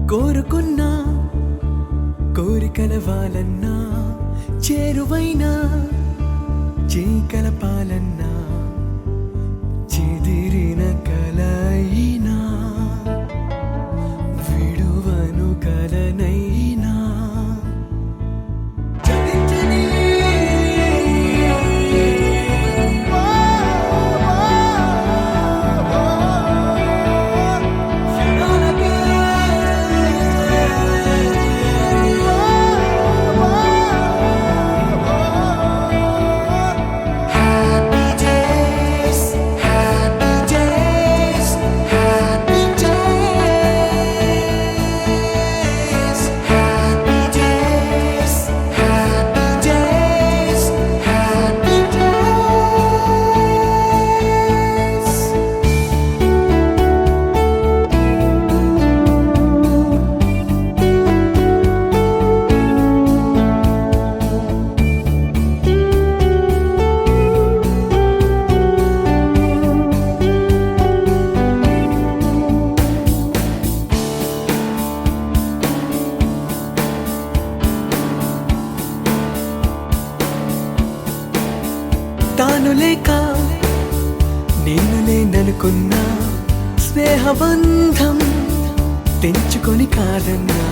కోరుకున్నా కోరికల వాలన్నా చేరువైనా చేకలపాలన్నా చెదిరిన కలయినా విడువను కలనైనా తాను లేక నేను లేననుకున్నా స్నేహబంధం తెంచుకొని కాదన్నా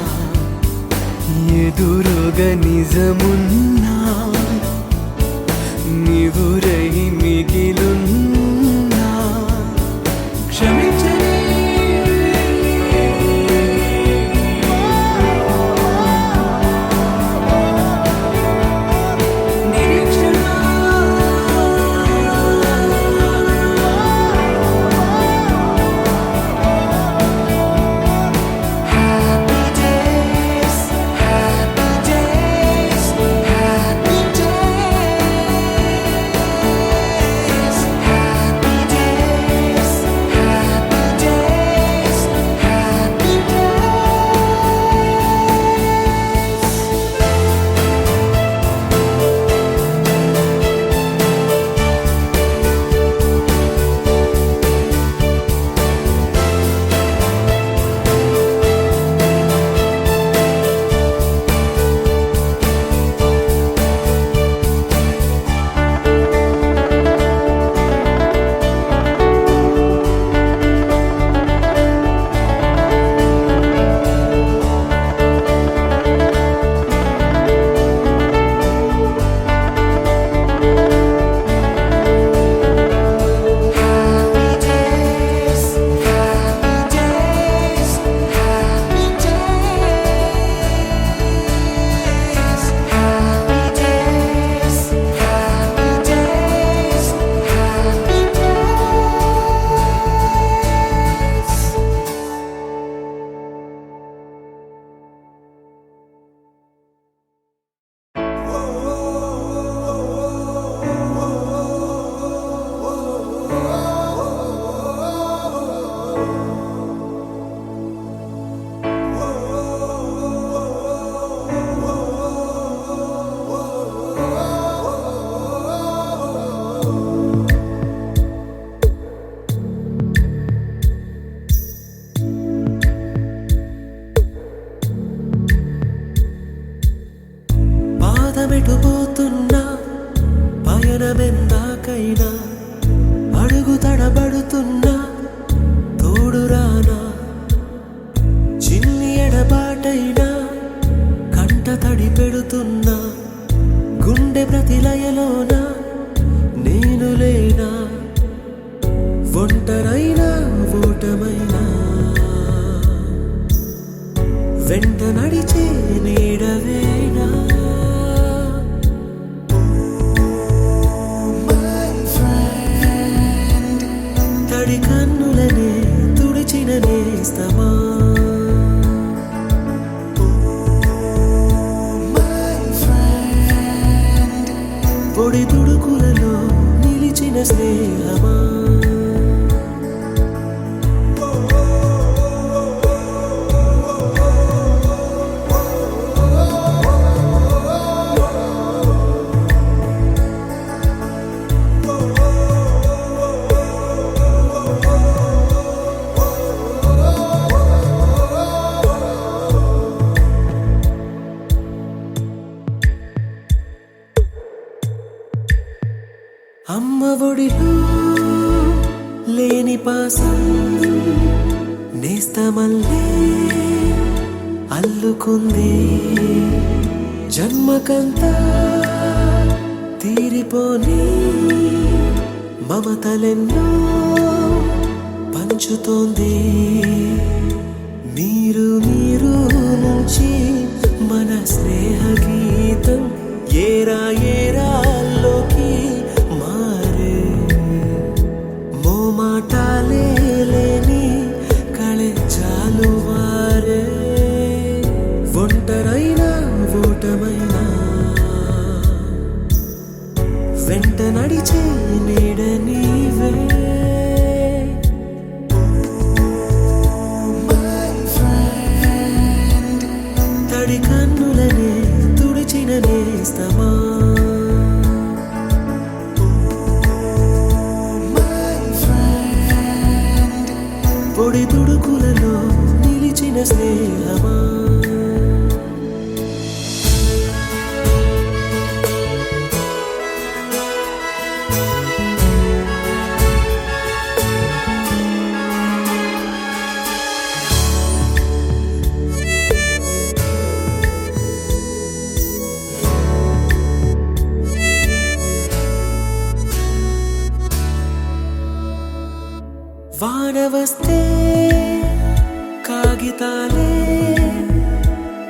ఎదురుగా నిజమున్నా నీవురై మిగిలున్నా క్షమించని పాదమెటుపోతున్నా పయనమెందాకైనా అడుగు తడబడుతున్నా తోడురానా చిన్ని ఎడబాటైనా కంట తడి పెడుతున్నా గుండె ప్రతిలయలోన నేను లేనా ఒంటరైనా ఓటమైనా వెంట నడిచే నీడవేనా తడి కన్నులనే తుడిచిన నేస్తమా పొడి తుడుకులలో నిలిచిన స్నేహమా అమ్మ ఒడిలో లేని పాసం నేస్తమల్లే అల్లుకుంది. జన్మకంతా తీరిపోని మమతలెన్నో పంచుతోంది. మీరు మీరు నుంచి మన స్నేహ గీతం ఏరా ఏరాల్లోకి మారే. మోమాటాలే లేని కళే చాలు వారే. ఒంటరైనా ఓటమైనా వెంట నడిచే నీడ నీవే. తడి కన్నులనే తుడిచిన నేస్తమా. పొడి తుడుకులలో నిలిచిన స్నేహమా. వాన వస్తే కాగితాలే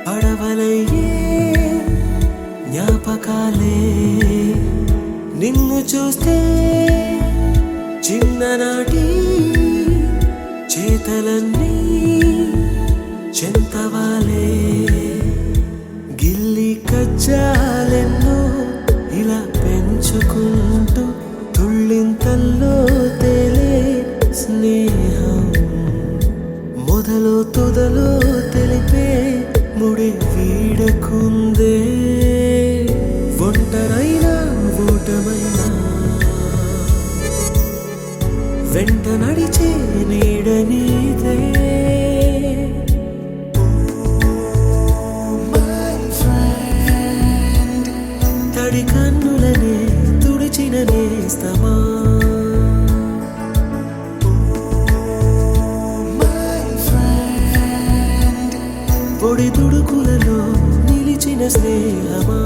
పడవలయ్యే జ్ఞాపకాలే. నిన్ను చూస్తే చిన్ననాటి చేతలన్నీ చెంతవాలే. గిల్లి కజ్జాలెన్నో ఇలా పెంచుకుంటూ తుళ్ళింతల్లో తేలే స్నేహం. మొదలు తుదలో తెలిపే ముడి వీడకుందే. ఒంటరైనా ఓటమైనా వెంట నడిచే నీడ నీదే. తడి కన్నులనే తుడిచిన నేస్తమా. పొడి తుడుకులలో నిలిచిన స్నేహమా.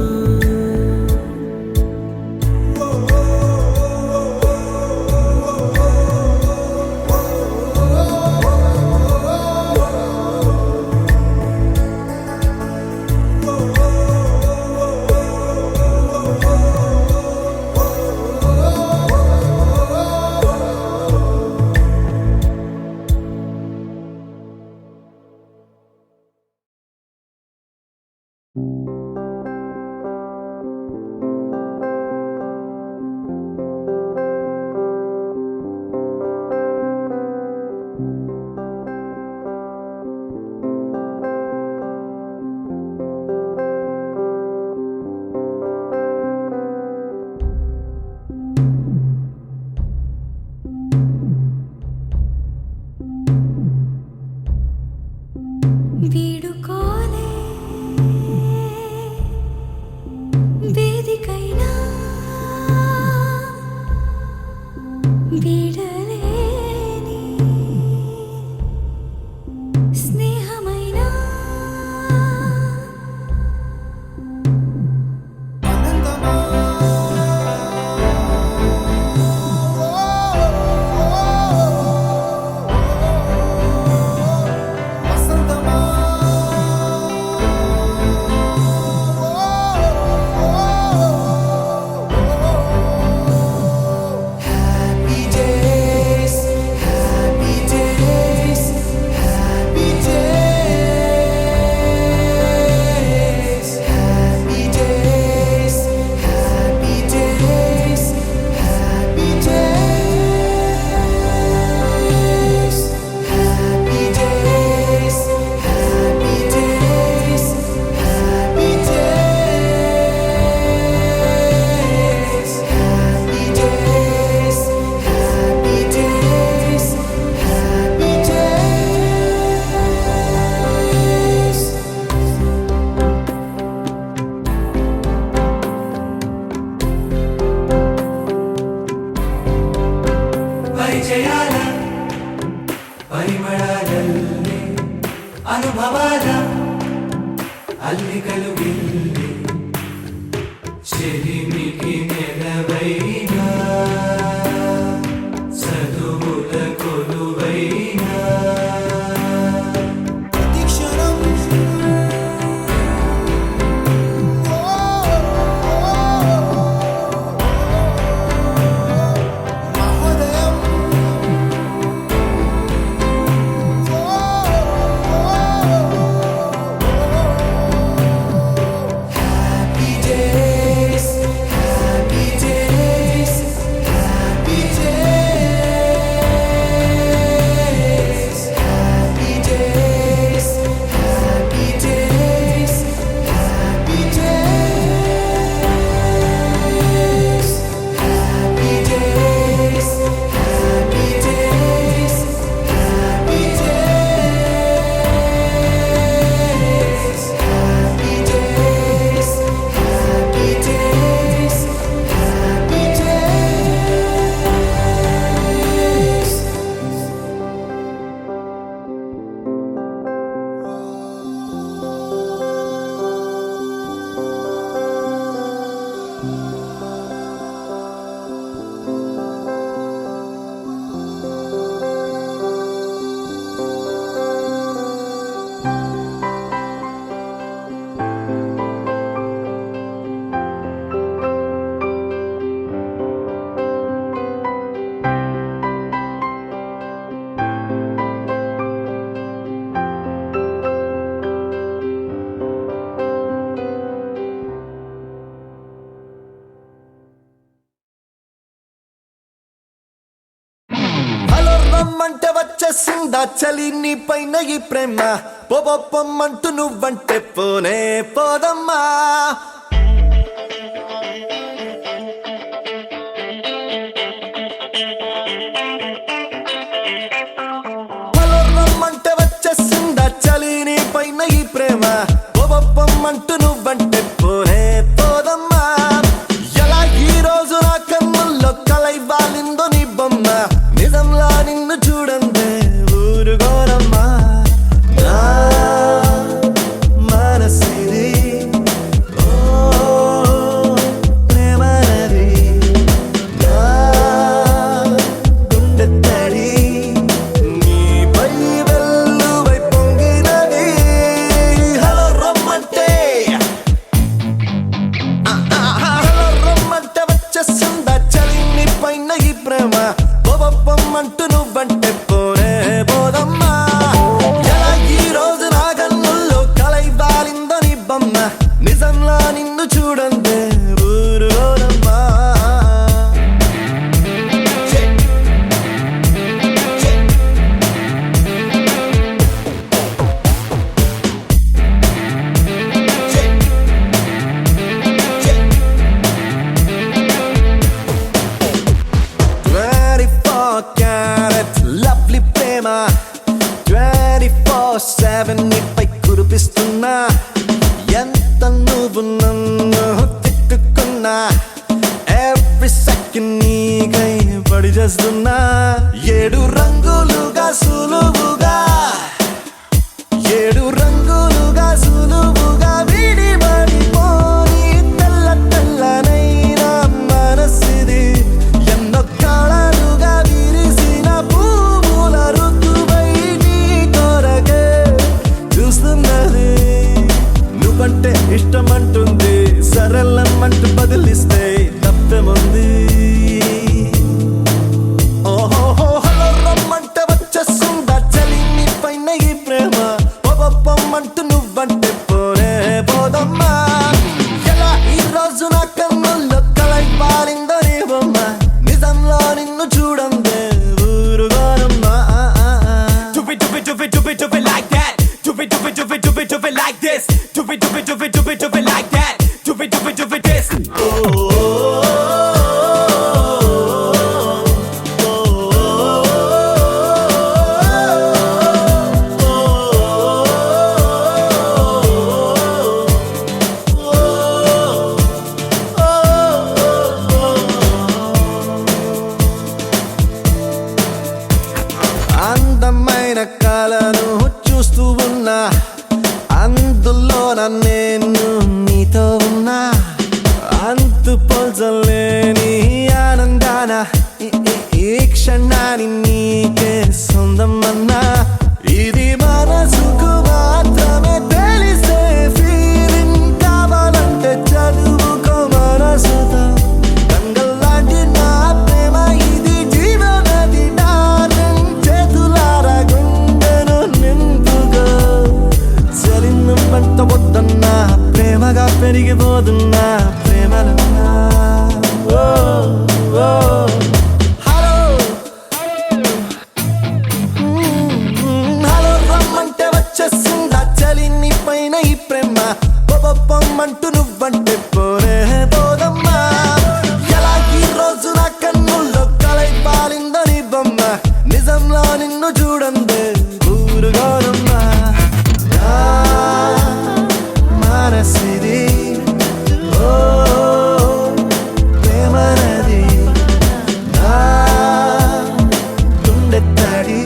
వీడుకోలే వేదికైనా వీడలేని స్నేహమైనా అనుభవాల అల్లికలు విల్లి చెలిమికి నెలవైనా చదువుల కొలువైనా ప్రతి క్షణం మహోదయం happy days happy days happy days happy days happy days happy days happy days happy days happy days happy days happy days happy days hello రమ్మంటే వచ్చేసిందా చలి నీ పైన ఈ ప్రేమ పొమ్మంటూ నువ్వంటే పోనే పోదమ్మా హలో రమ్మంటే వచ్చేసిందా చలి నీ పైన ఈ ప్రేమ పొమ్మంటూ నువ్వంటే పోనే పోదమ్మా ఎలా ఈ రోజు నా కన్నుల్లో కలై వాలిందో నీ బొమ్మ నిజంలా నిన్ను చూడందే ఊరుగోరమ్మా నా మనసిది ఓ ప్రేమనది నా గుండె తడి నీపై వెల్లువై పొంగినది హలో రమ్మంటే హలో రమ్మంటే వచ్చేసిందా చలి నీ పైన ఈ ప్రేమ పొమ్మంటూ నువ్వంటే పోనే పోదమ్మా ఎలా ఈ రోజు నా కన్నుల్లో కలై వాలిందో నీ బొమ్మ నిజంలా నిన్ను చూడందే ఊరుగోరమ్మా లవ్లీ ప్రేమ 24/7 నీపై కురిపిస్తున్నా ఎంత నువ్వు నన్ను తిట్టుకున్నా ఎవ్రీ సెకండ్ నీకై పడి చేస్తున్నా 7 రంగులుగా సులువుగా 7 రంగులుగా సులువుగా విడిపడిపోని తెల్ల తెల్లనైనా మనసిది ఎన్నో కాలాలుగా విరిసిన పువ్వుల ఋతువై నీ కొరకే చూస్తున్నది నువ్వంటే ఇష్టమంటుంది సరళమ్మంటూ బదిలిస్తే తప్పేముంది ఓహో హలో రమ్మంటే వచ్చేసిందా చలి నీ పైన ఈ ప్రేమ పొమ్మంటూ నువ్వంటే పోనే పోదమ్మా ఎలా ఈ రోజు నా కన్నుల్లో కలై పాలిందో నీ బొమ్మ నిజంలో నిన్ను చూడందే ఊరుగోరమ్మా Do it like that. Do it like this. Do it like that. Do it this. అందమైన కళను చూస్తూ ఉన్న పొద్దున్నా అందులో నేను నీతో ఉన్నా అంతు పొల్చలేని ఆనందాన ఈ క్షణాన్ని నీకే సొందమన్నా ఇది మనసుకు మాత్రమే తెలిసే ఫీలింగ్ కావాలంటే చదువుకో మనసుతో గంగల్లాంటి నా ప్రేమ ఇది జీవనది డార్లింగ్ చేతులారా గుండెను నింపుగా చలిను పంట వద్దన్నా ప్రేమగా పెరిగిపోతున్నా ప్రేమలన్నా హలో హలో రమ్మంటే వచ్చేసిందా చలి నీ పైన ఈ ప్రేమ పొమ్మంటూ నువ్వంటే పోరే పోదమ్మా ఎలా ఈ రోజు నా కన్నుల్లో కలై పాలిందో నీ బొమ్మ నిజంలో నిన్ను చూడందే ఊరుగోరమ్మా మనసిది ఓ ప్రేమనది నా గుండెత్తడి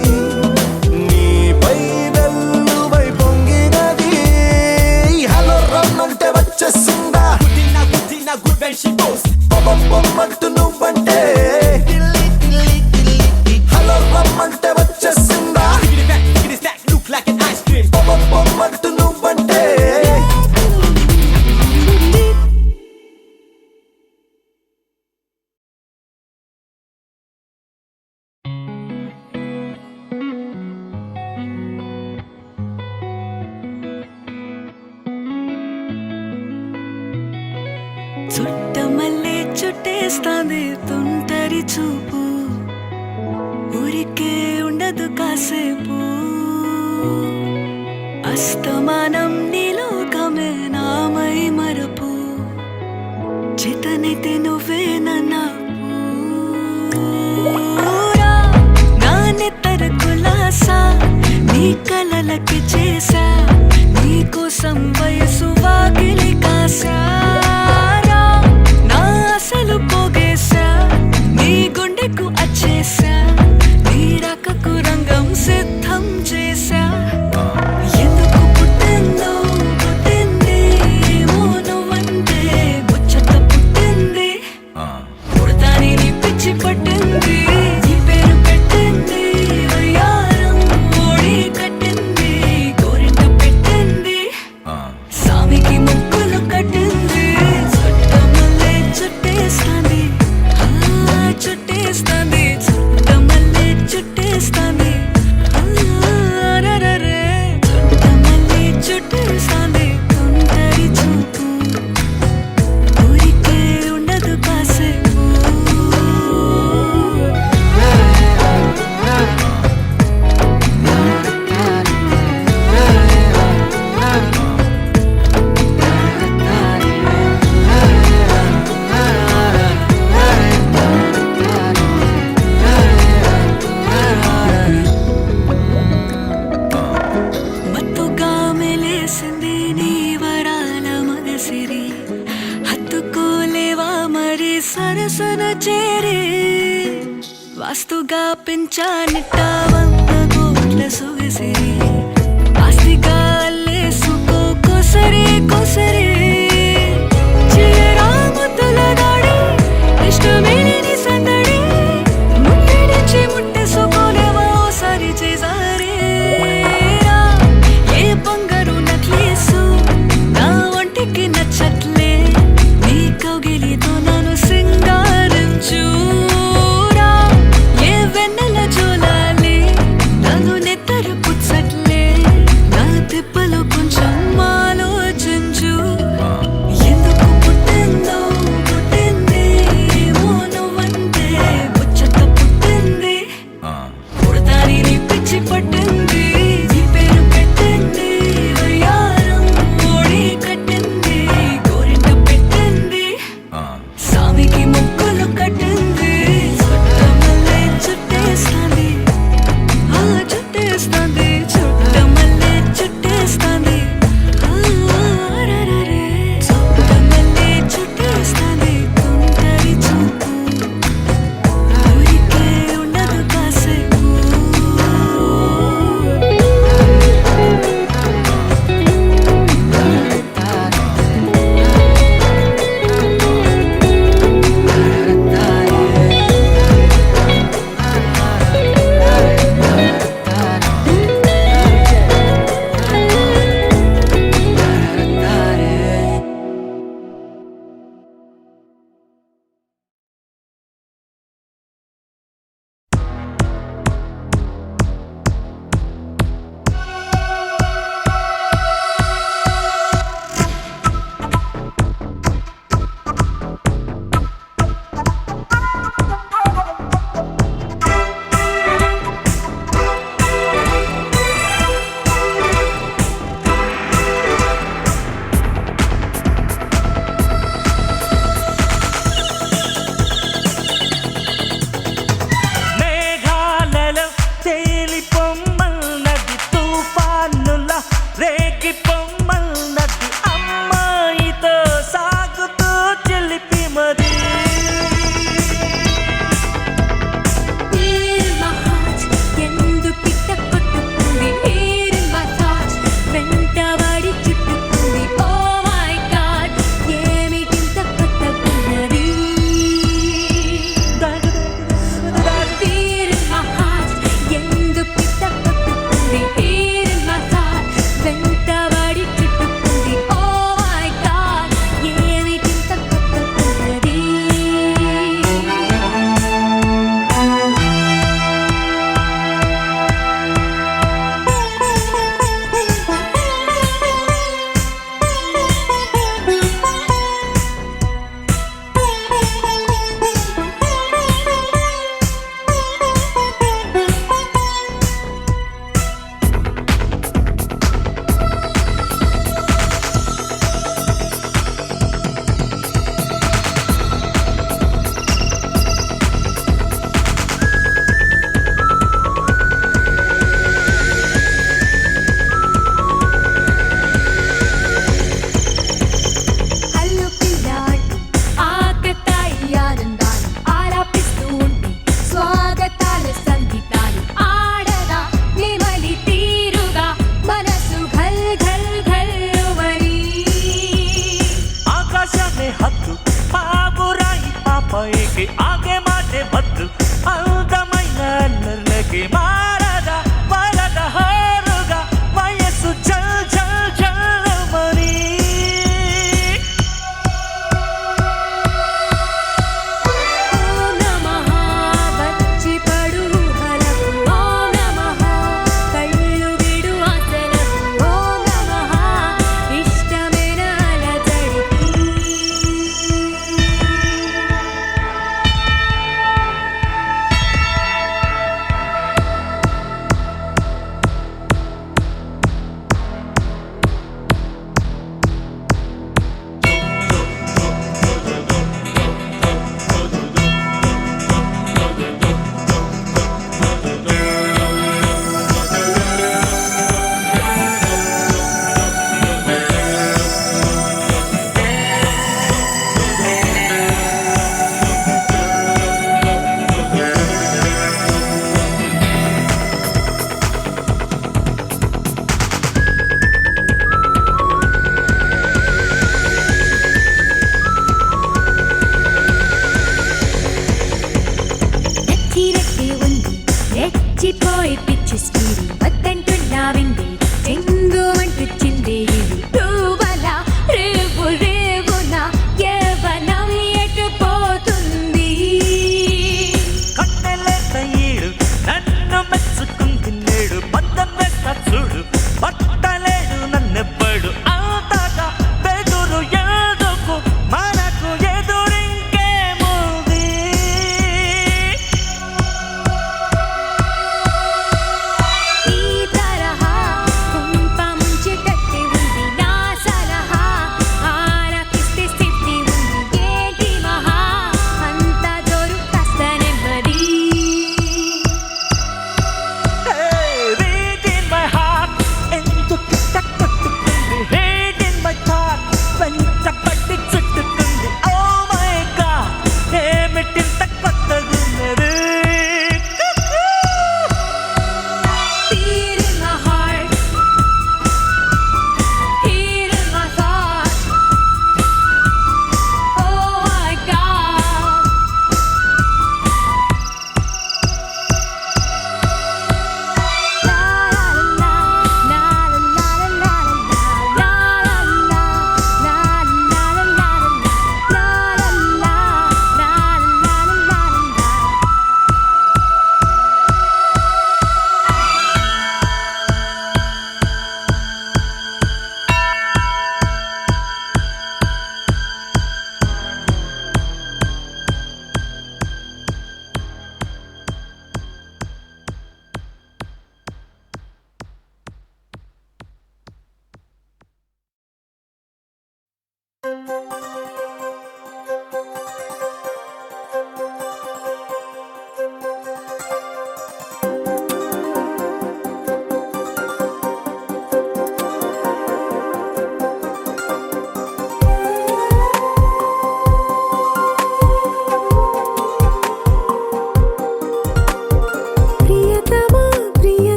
నీపై వెల్లువై పొంగినది హలో రమ్మంటే వచ్చేసిందా good when she posts. పొమ్మంటూ నువ్వంటే హలో రమ్మంటే వచ్చేసిందా Give it back, give it stack, look like an ice cream. పొమ్మంటూ నువ్వంటే చుట్టమల్లే చుట్టేస్తాంది తుంటరి చూపు ఊరికే ఉండదు కాసేపు అస్తమానం నీలోకమే నామై మరపు చేతనైతే నువ్వే నన్నా నాన్నెత్తర కులాసా నీ కలలకి చేసా నీ కోసం వయసు వాకిలి కాసా అసలు పోగేశా నీ గుండెకు అచ్చేసా నీ రకకు రంగం సిద్ధం చేశా ఎందుకు పుట్టిందో పుట్టింది ఏమో నువ్వంటే ముచ్చట పుట్టింది పుడతాని నీ పిచ్చి పట్టింది నీ పేరు పెట్టింది వయ్యారం ఓడి కట్టింది గోరింట పెట్టింది సామికి ముక్కులు కట్టింది చుట్టేస్తాంది చుట్టేస్తాంది చుట్టమల్లే చుట్టేస్తాంది రరే చుట్టమల్లే చుట్టేస్తాంది తుంటరి చూపు ఊరికే ఉండదు కాసేపు మత్తుగా మెలేసింది నీ వరాల మగసిరి హత్తుకోలేవా మరి సరసన చేరి వాస్తుగా పెంచానిట్ట 100 కోట్ల సొగసిరి ఆస్తిగా అల్లేసుకో కొసరి కొసరి చిరాముతుల దాడి ఇష్టమేని సందడి ముట్టడిచి ముట్టేసుకోలేవా ఓసారి చేసారి ఏ బంగారు నక్లేసు నా ఒంటికి నచ్చట్లే నీ కౌగిలితో నన్ను సింగారించురా ఏ వెన్నెల జోలాలి నన్ను నెత్తరు పుచ్చ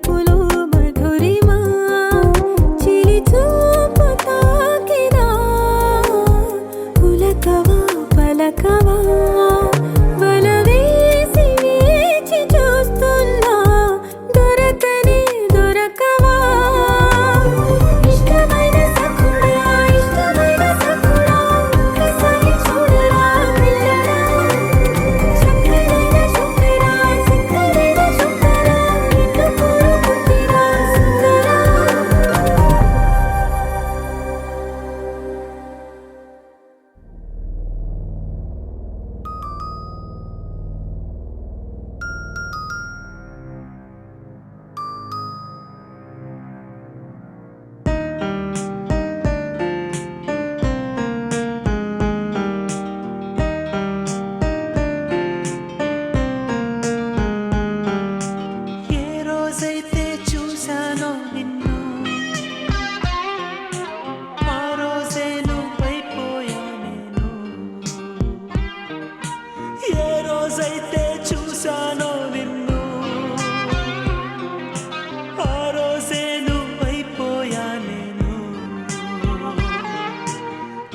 చూపులు మధురిమా చిలి చూపు తాకినా పులకవా పలకవా వలవేసి వేచి చూస్తున్నా దొరకని దొరకవా ఇష్టమైన సఖుడా ఒకసారి చూడరా పిల్లడా చక్కనైన చుక్కరా చక్కనైన చుక్కరా నిన్ను కోరుకుంటిరా సుందరా ఏ రోజైతే చూశానో నిన్ను ఆ రోజే నువ్వైపోయా నేను ఏ రోజైతే చూశానో నిన్ను ఆ రోజే నువ్వైపోయా నేను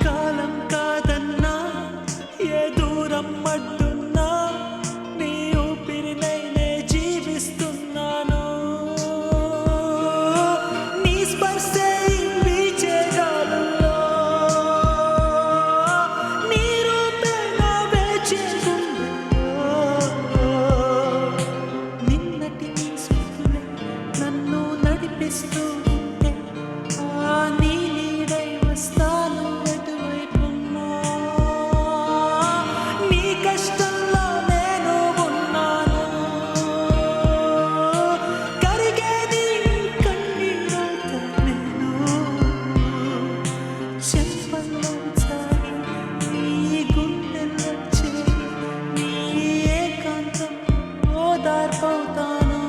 కాలం కాదన్నా ఏ దూరం అడ్డున్నా నీ ఊపిరినైనే జీవిస్తున్నాను నీ స్పర్శే వీచే గాలుల్లో నీ రూపే నా వేచే గుండెల్లో నిన్నటి నీ స్మృతులే నన్ను నడిపిస్తూ ఉంటే ఆ నీ నీడై వస్తాను ఎటువైపున్నా నీ కష్టంలో నేను ఉన్నాను కరిగేది కన్నీళ్ళతో నేను చెంపల్లో చాలి నీ గుండెల్లో చేరి నీ ఏకాంతం ఓదార్పవుతాను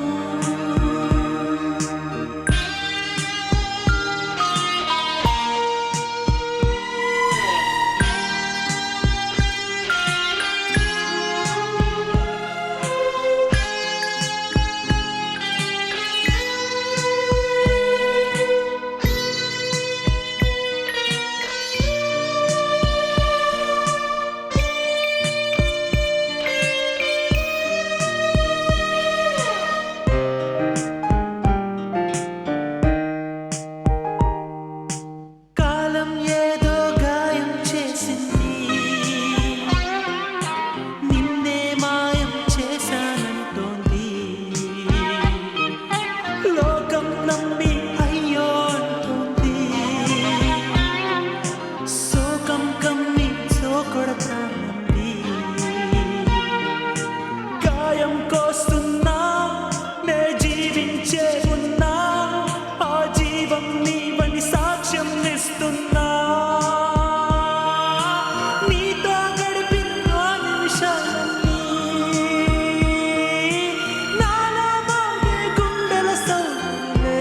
కాలం ఏదో గాయం చేసింది నిన్నే మాయం చేశానంటోంది లోకం నమ్మి అయ్యో అంటోంది శోకం కమ్మి సోకొడతానంది గాయం కోస్తున్నా నే జీవించే ఉన్నా ఆ జీవం నీవని సాక్ష్యం ఇస్తున్నా నీతో గడిపిన ఆ నిమిషాలన్నీ నాలో మోగే గుండెల సౌండే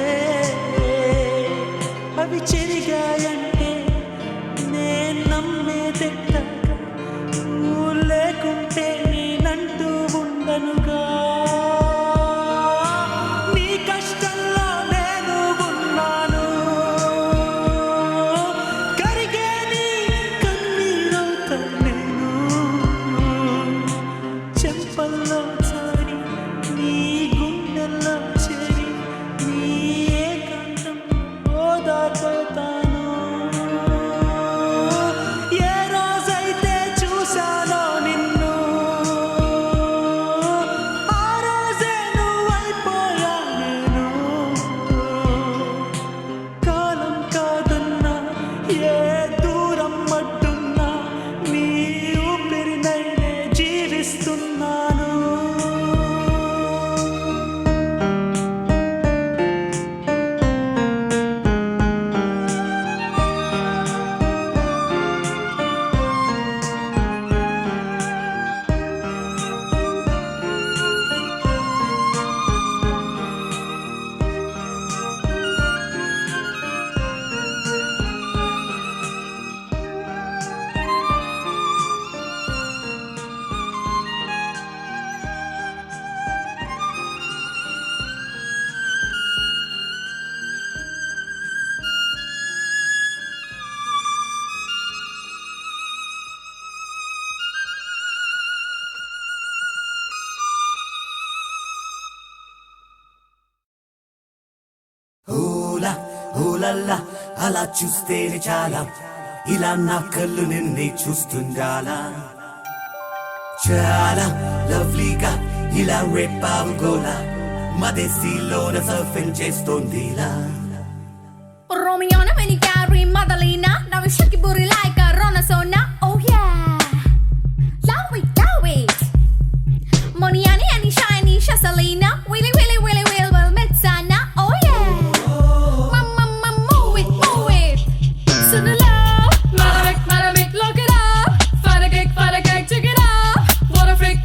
ఓలా ఓలల్లా అలా చూస్తే చాలా ఇలా నా కళ్ళు నిన్నే చూస్తుండాలా చాలా లవ్లీగా ఇలా రేపావు గోలా మదేశీలోన surfing చేస్తోందిలా Romiona when you carry Madalena. Now we shake your booty like a Ronasona. Oh yeah, love it. Moniani and shiny Shasalina. Willy willy willy will well met Sana. Oh yeah, mama move it. So the love, Madamic, look it up. For the cake, check it up. What a freak,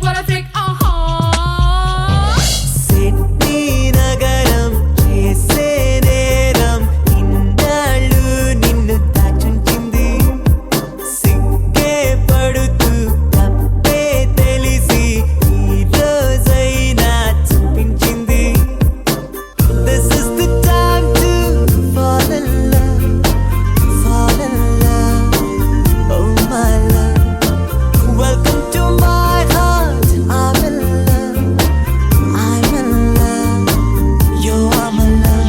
Sydney నగరం చేసే నేరం ఇన్నాళ్ళు నిన్ను దాచుంచింది సిగ్గే పడుతూ తప్పే తెలిసి ఈ రోజైనా చూపించింది This is the time to fall in love, oh my love. Welcome to my heart, I'm in love. I'm in love, you are my love.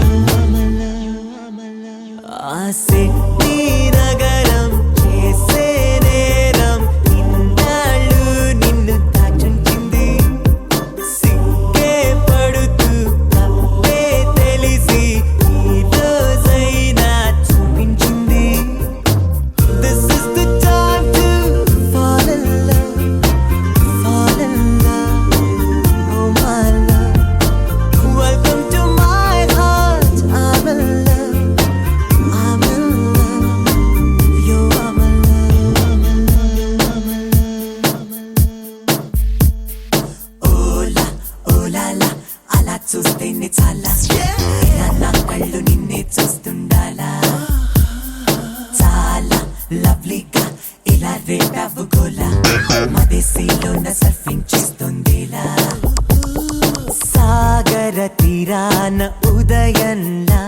ఆ సిడ్నీ నగరం చేసే నేరం ఇన్నాళ్ళు నిన్ను దాచుంచింది సిగ్గే పడుతూ తప్పే తెలిసి ఈ రోజైనా చూపించింది This is the time to fall in love, oh my love. Welcome to my heart, I'm in love, you are my love. Ola, ola la, అలా చూస్తేనే చాలా ఇలా నా కళ్ళు నిన్నే చూస్తుండాలా చాలా లవ్లీగా ఇలా రేపావు గోలా మదేశీలోన సర్ఫింగ్ చేస్తుందిలా సాగర తీరాన ఉదయంలా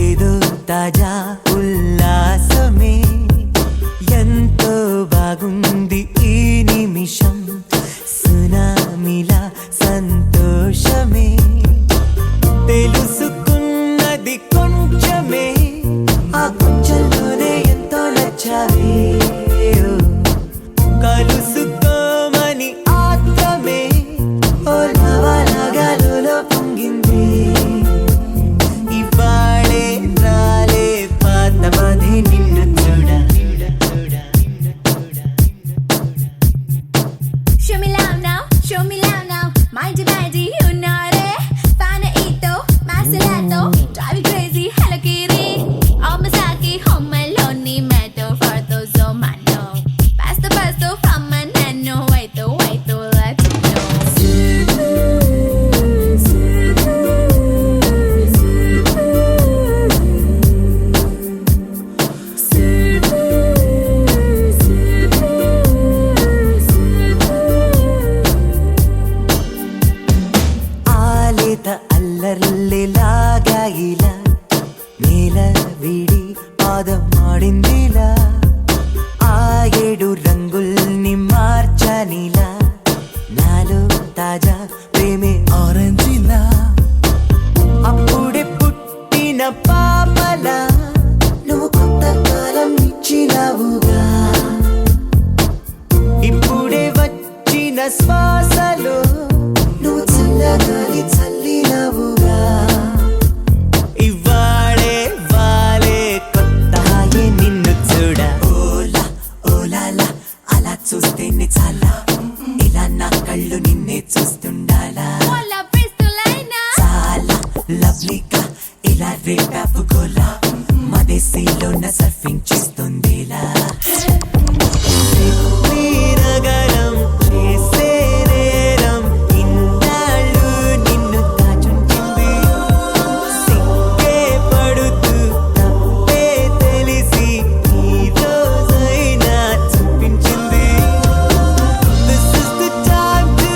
ఏదో తాజా ఉల్లాసమే ఎంతో బాగుంది ఈ నిమిషం సునామిలా సంతోషమే తెలుసుకున్నది కొంచెమే ఆ కొంచెంలోనే ఎంతో నచ్చావే కలుసుకోమని ఆత్రమే ఓ నవనగలులో పొంగింది ఇవాళే రాలే పాతమది నిన్ను చూడ Show me love now, mighty, you know it. Fanaito, Masalato, drive you crazy, Hello Kitty. Omasaki, home alone, meto for those oh man no. Pasto from my nano, wait to let you ఆలేత అల్లర్లేలాగా ఇలా నేల విడి పాదం ఆడిందిలా ఆ ఏడు రంగుల్ని మార్చనిలా నాలో తాజా ప్రేమే ఆరెంజిలా అప్పుడే పుట్టిన పాపలా నువ్వు కొంతకాలం ఇచ్చినవుగా ఇప్పుడే వచ్చిన శ్వాసలో నువ్వు చల్లగాలి చల్లినవుగా ఇవాళే వాలే కొత్త హాయే నిన్ను చూడ ఓలా ఓలాలా అలా చూస్తేనే చాలా ఇలా నా కళ్ళు నిన్నే చూస్తుండాలా Hola, Pistolina. చాలా లవ్లీగా ఇలా రేపావు గోలా మదేశీలోన సర్ఫింగ్ చేస్తుందిలా సిడ్నీ నగరం చేసే నేరం ఇన్నాళ్ళు నిన్ను దాచుంచింది సిగ్గే పడుతూ తప్పే తెలిసి ఈ రోజైనా చూపించింది This is the time to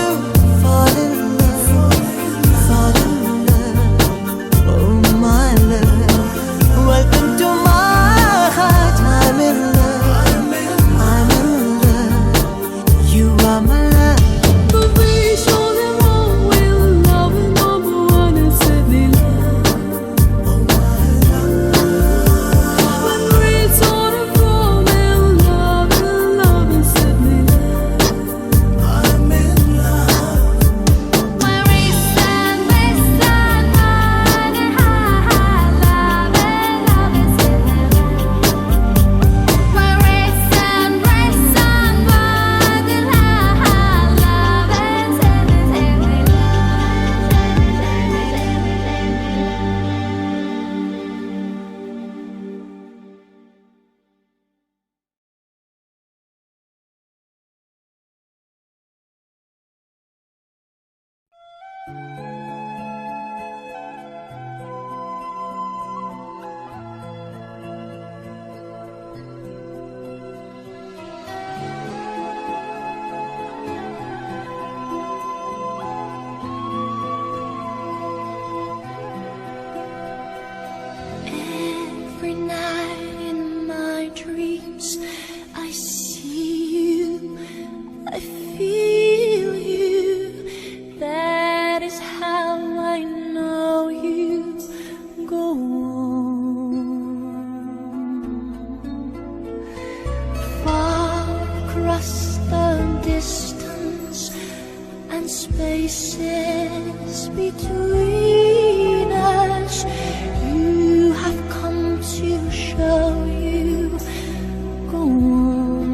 fall in love, oh my love. Welcome to my heart, I'm in love, spaces between us. You have come to show you go on.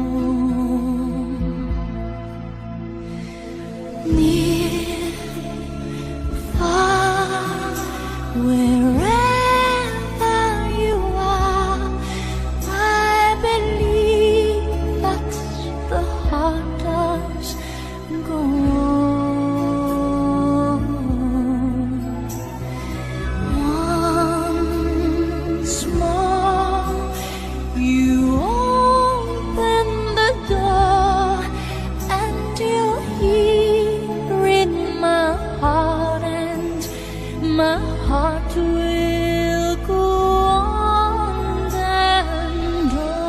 Near, far, wherever you are, I believe that's the heart does go on. Once more, you open the door, and you hear in my heart, and my heart will go on and on.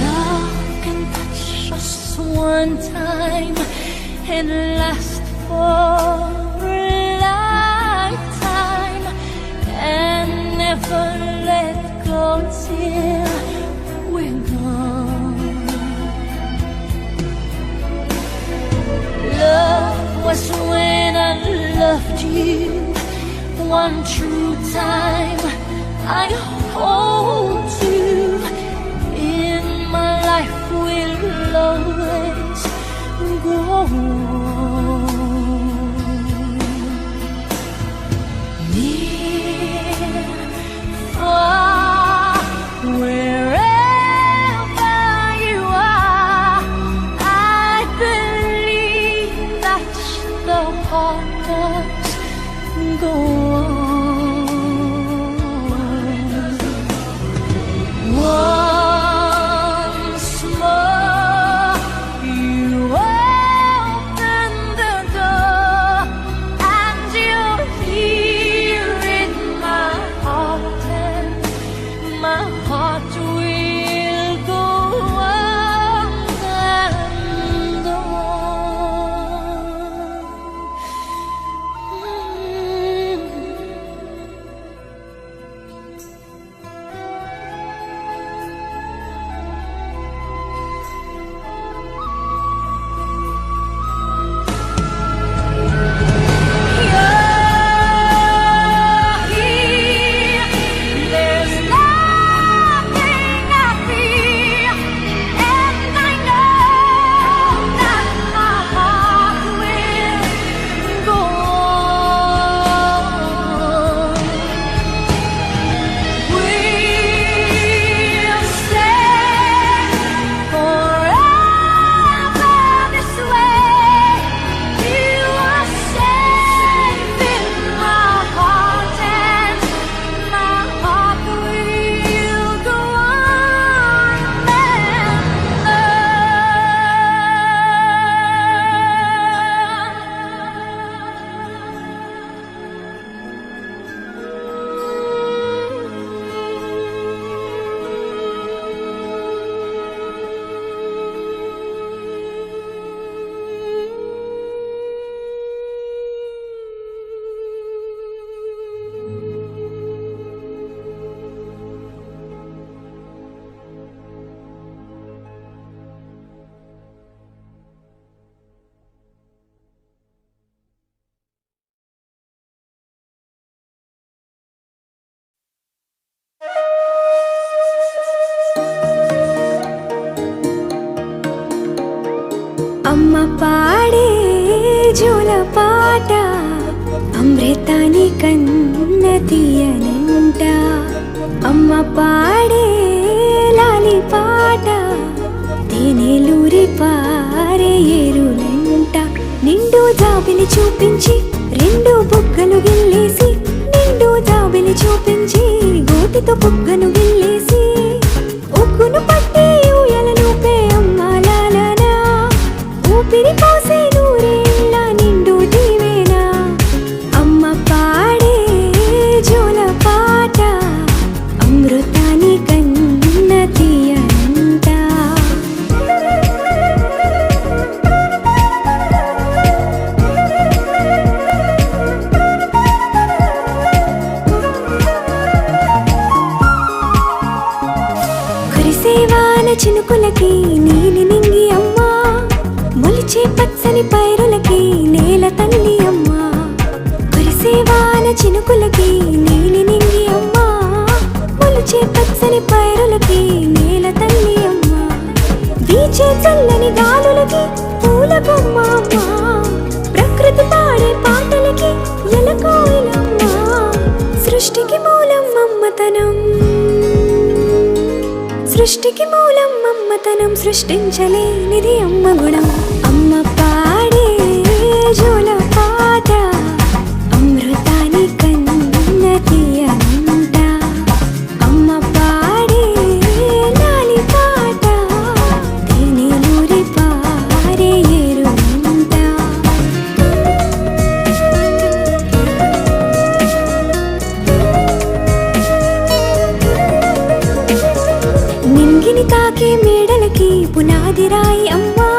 Love can touch us one time and last for a lifetime, and never let go till we're gone. Love was when I loved you one true time. I hold you in my life, will always go on. Near, far, wherever you are, I believe that's the heart does go on. Once more, you open the door, and you hear in my heart, and my heart will go on and There's nothing I fear, and I know that my heart will go on. We'll stay forever this way. You are safe in my heart, and my heart will go on అమ్మ పాడే జోల పాట అమృతాని కన్న తీయనంట. అమ్మ పాడే లాలి పాట తేనెలూరి పారే ఏరులంట. నిండు జాబిలి చూపించి రెండు బుగ్గలు గిల్లేసి, నిండు జాబిలి చూపించి గోటితో బుగ్గను గిల్లేసి, ఉక్కును పట్టి ఊయలలుపే అమ్మ లాలనా, ఊపిరి పోసే నూరేళ్ళ నిండు దీవేనా. అమ్మ పాడే జోల పాట అమృతాని కన్న తీయనంట. వీచే చల్లని గాలులకి పూల బొమ్మ అమ్మ, ప్రకృతి పాడే పాటలకి ఎలకోయిలమ్మ, సృష్టికి మూలం మమ్మతనం, సృష్టికి మూలం మమ్మతనం, సృష్టించలేనిది అమ్మ గుణం. అమ్మ పాడే జోల పాట అమృతాని కన్న తీయనంట, అమ్మ పాడే లాలి పాట తేనెలూరి పారే ఏరునంట. నింగిని తాకే మేడలకి పునాది రాయి అమ్మా,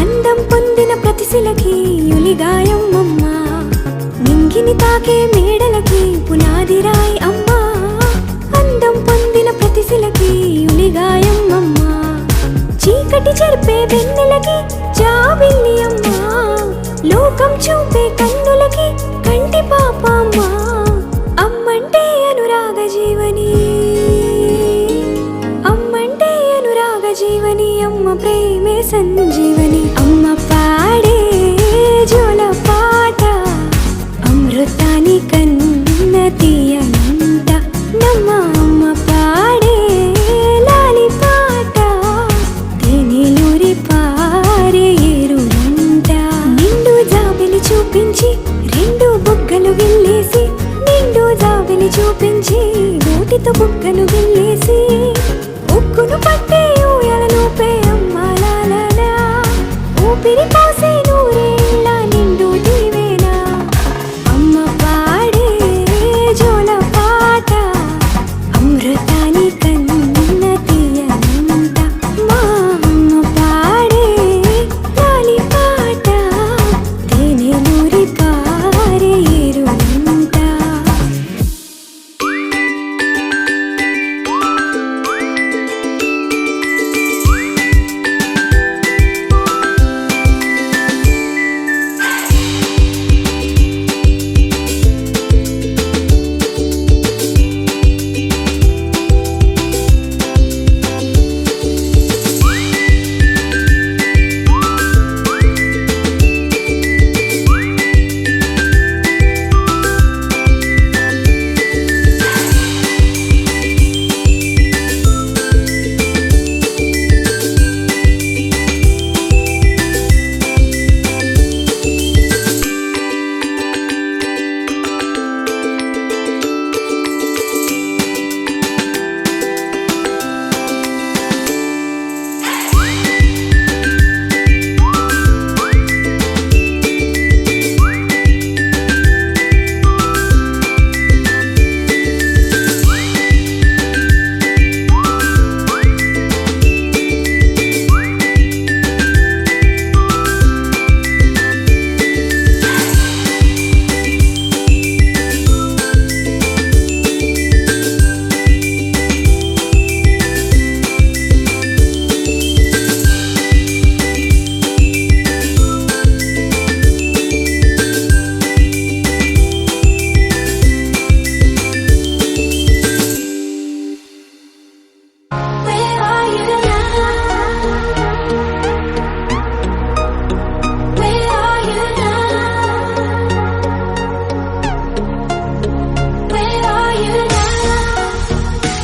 అందం పొందిన ప్రతిశిలకి యులిగాయం అమ్మా. నింగిని తాకే మేడలకి పునాది రాయి అమ్మా, అందం పొందిన ప్రతిశిలకి యులిగాయం అమ్మా. చీకటి చెరిపే వెన్నెలకి జాబిల్లి అమ్మా, లోకం చూపే కన్నులకి కంటి పాప అమ్మా. అమ్మంటే అనురాగ జీవని, అమ్మంటే అనురాగ జీవని, అమ్మ ప్రేమే సంజీవని. అమ్మ పాడే జోల పాట అమృతాని కన్న తీయనంట, నమ్మ అమ్మ పాడే లాలి పాట తేనెలూరి పారే ఏరునంట. నిండు జాబిలి చూపించి రెండు బుగ్గలు గిల్లేసి, నిండు జాబిలి చూపించి నోటితో బుగ్గను గిల్లేసి, ఉక్కును పట్టే ఊయలను పే అమ్మ లాలా, ఊపిరి పోసే నూరేళ్ళ నిండు దీవేనా. అమ్మ పాడే జోల పాట అమృతాని కన్న తీయనంట, మా అమ్మ పాడే లాలి పాట తేనెలూరి పారే ఏరునంట.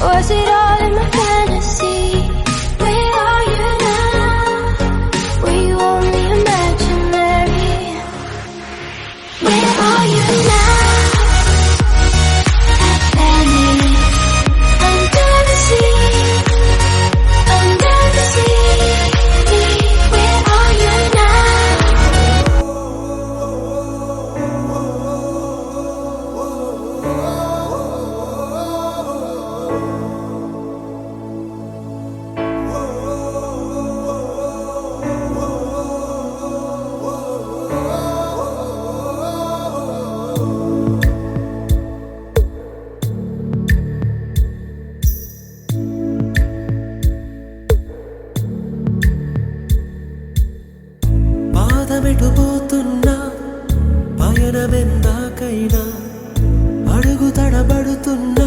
Was it all in my fantasy? Where are you now? Were you only imaginary? Where are you now? Penny, under the sea, under the sea. Where are you now? పాదమెటుపోతున్నా పయనమెందాకైనా అడుగు తడబడుతున్నా